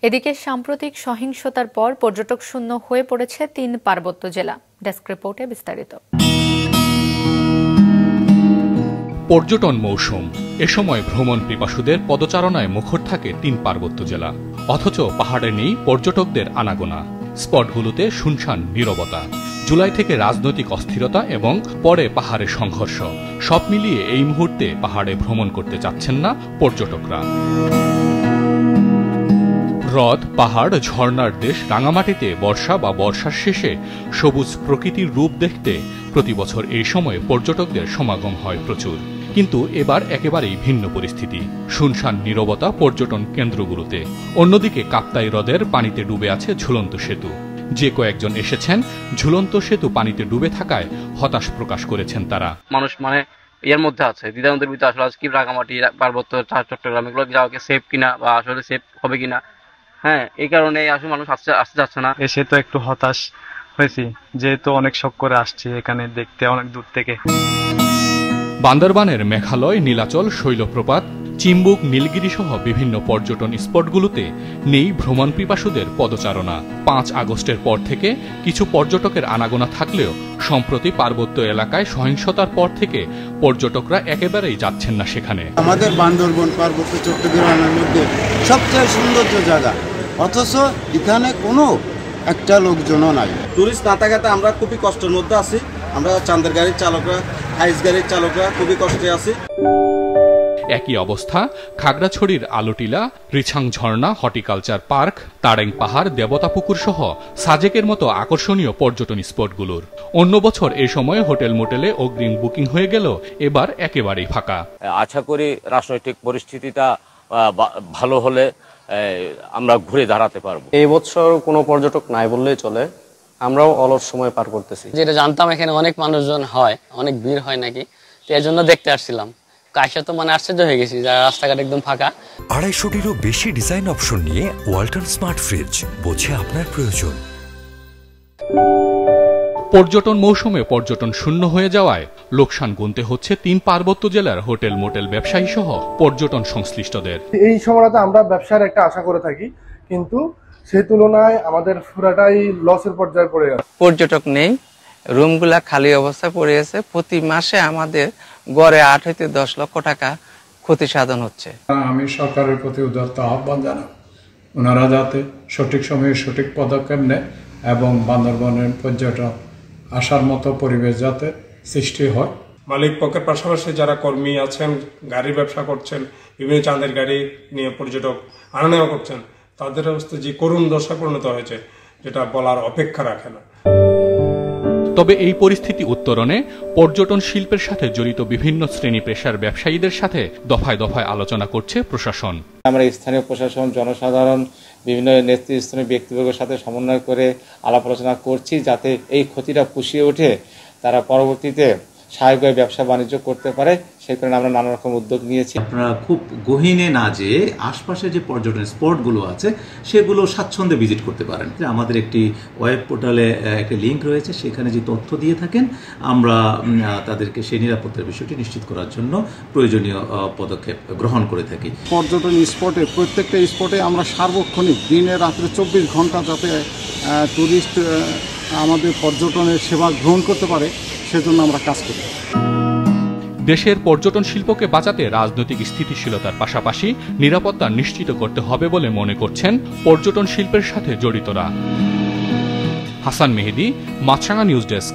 এদিকে সাম্প্রতিক সহিংসতার পর পর্যটক শূন্য হয়ে পড়েছে ৩ পার্বত্য জেলা। ডেস্ক রিপোর্টে বিস্তারিত। পর্যটন মৌসুম, এ সময় ভ্রমণ পিপাসুদের পদচারণায় মুখর থাকে ৩ পার্বত্য জেলা, অথচ পাহাড়ে নেই পর্যটকদের আনাগোনা। স্পটগুলোতে শুনশান নীরবতা। জুলাই থেকে রাজনৈতিক অস্থিরতা এবং পরে পাহাড়ে সংঘর্ষ, সব মিলিয়ে এই মুহূর্তে পাহাড়ে ভ্রমণ করতে চাচ্ছেন না পর্যটকরা। হ্রদ, পাহাড়, ঝর্ণার দেশ রাঙামাটিতে বর্ষা বা বর্ষার শেষে সবুজ প্রকৃতির রূপ দেখতে প্রতি বছর এই সময়ে পর্যটকদের সমাগম হয় প্রচুর। কিন্তু এবার একেবারেই ভিন্ন পরিস্থিতি। শুনশান নীরবতা পর্যটন কেন্দ্রগুলোতে। অন্যদিকে কাপ্তাই হ্রদের পানিতে ডুবে আছে ঝুলন্ত সেতু। যে কয়েকজন এসেছেন, ঝুলন্ত সেতু পানিতে ডুবে থাকায় হতাশ প্রকাশ করেছেন তারা। মানুষ এর মধ্যে আছে, দ্বিধাদ্বন্দ্বের ভিতরে আসলে কি রাঙামাটি, পার্বত্য, চট্টগ্রাম এগুলো যাওয়াকে সেফ কিনা বা আসলে সেফ হবে কিনা। এই কারণে আসলে মানুষ আসতে যাচ্ছে না। এসে তো একটু হতাশ হয়েছি, যেহেতু অনেক শখ করে আসছি এখানে দেখতে অনেক দূর থেকে। বান্দরবানের মেঘালয়, নীলাচল, শৈলপ্রপাত, চিম্বুক, নীলগিরি সহ বিভিন্ন পর্যটন স্পটগুলোতে নেই ভ্রমণ পিপাসুদের পদচারণা। ৫ আগস্টের পর থেকে কিছু পর্যটকের আনাগোনা থাকলেও সম্প্রতি পার্বত্য এলাকায় সহিংসতার পর থেকে পর্যটকরা একেবারেই যাচ্ছেন না সেখানে। আমাদের বান্দরবন পার্বত্য চট্টগ্রামের মধ্যে সবচেয়ে সৌন্দর্য জায়গা, অথচ এখানে কোনো একটা লোকজনও নাই। টুরিস্ট না থাকাতে আমরা খুবই কষ্টের মধ্যে আছি। আমরা চান্দের গাড়ির চালকরা, হাইস গাড়ির চালকরা খুবই কষ্টে আছি। একই অবস্থা খাগড়াছড়ির আলোটিলা, রিছাং ঝর্ণা, হর্টিকালচার পার্ক, তারেং পাহাড়, দেবতাপুকুর সহ সাজেকের মতো আকর্ষণীয় পর্যটন স্পটগুলোর। অন্য বছর এ সময় হোটেল মোটেলে অগ্রিম বুকিং হয়ে গেল, এবার একেবারেই ফাঁকা। আশা করি রাজনৈতিক পরিস্থিতিটা ভালো হলে আমরা ঘুরে দাঁড়াতে পারবো। এই বছর কোনো পর্যটক নাই বললেই চলে, আমরাও অলস সময় পার করতেছি। যেটা জানতাম এখানে অনেক মানুষজন হয়, অনেক ভিড় হয় নাকি, তো এর জন্য দেখতে আসছিলাম। কাশা তো আশ্চর্য হয়ে গেছি, যারা রাস্তাঘাট একদম ফাঁকা। 250-টিরও বেশি ডিজাইন অপশন নিয়ে ওয়ালটন স্মার্ট ফ্রিজ, বোঝে আপনার প্রয়োজন। পর্যটন মৌসুমে পর্যটন শূন্য হয়ে যাওয়ায় লোকসান গুনতে হচ্ছে 3 পার্বত্য জেলার হোটেল মোটেল ব্যবসায়ী সহ পর্যটন সংশ্লিষ্টদের। এই সময়টাতে আমরা ব্যবসার একটা আশা করে থাকি, কিন্তু সেই তুলনায় আমাদের পুরাটাই লসের পর্যায়ে পড়ে গেছে। পর্যটক নেই, রুমগুলা খালি অবস্থায় পড়ে আছে। প্রতি মাসে আমাদের গড়ে 8 থেকে 10 লক্ষ টাকা ক্ষতি সাধন হচ্ছে। আমি সরকারের প্রতি উদাত্ত আহ্বান জানাব, ওনারা যাতে সঠিক সময়ে সঠিক পদক্ষেপ নেয় এবং বান্দরবনের পর্যটন আসার মতো পরিবেশ যাতে সৃষ্টি হয়। মালিক পক্ষের পাশাপাশি যারা কর্মী আছেন, গাড়ির ব্যবসা করছেন, বিভিন্ন চাঁদের গাড়ি নিয়ে পর্যটক আনা নেওয়া করছেন, তাদের অবস্থা যে করুণ দশা পরিণত হয়েছে, যেটা বলার অপেক্ষা রাখে না। তবে এই পরিস্থিতি উত্তরণে পর্যটন শিল্পের সাথে জড়িত বিভিন্ন শ্রেণী পেশার ব্যবসায়ীদের সাথে দফায় দফায় আলোচনা করছে প্রশাসন। আমরা স্থানীয় প্রশাসন, জনসাধারণ, বিভিন্ন নেতৃস্থানীয় ব্যক্তিবর্গের সাথে সমন্বয় করে আলাপ আলোচনা করছি, যাতে এই ক্ষতিটা পুষিয়ে ওঠে, তারা পরবর্তীতে স্বাভাবিকভাবে ব্যবসা বাণিজ্য করতে পারে। সেই কারণে আমরা নানা রকম উদ্যোগ নিয়েছি। আপনারা খুব গহীনে না যেয়ে আশপাশে যে পর্যটন স্পটগুলো আছে সেগুলো স্বাচ্ছন্দ্যে ভিজিট করতে পারেন। আমাদের একটি ওয়েব পোর্টালে একটা লিঙ্ক রয়েছে, সেখানে যে তথ্য দিয়ে থাকেন আমরা তাদেরকে সেই নিরাপত্তার বিষয়টি নিশ্চিত করার জন্য প্রয়োজনীয় পদক্ষেপ গ্রহণ করে থাকি। পর্যটন স্পটে, প্রত্যেকটা স্পটে আমরা সার্বক্ষণিক দিনে রাত্রে 24 ঘন্টা যাতে টুরিস্ট আমাদের পর্যটনের সেবা গ্রহণ করতে পারে, সেজন্য আমরা কাজ করি। দেশের পর্যটন শিল্পকে বাঁচাতে রাজনৈতিক স্থিতিশীলতার পাশাপাশি নিরাপত্তা নিশ্চিত করতে হবে বলে মনে করছেন পর্যটন শিল্পের সাথে জড়িতরা। হাসান মেহেদী, মাছরাঙা নিউজ ডেস্ক।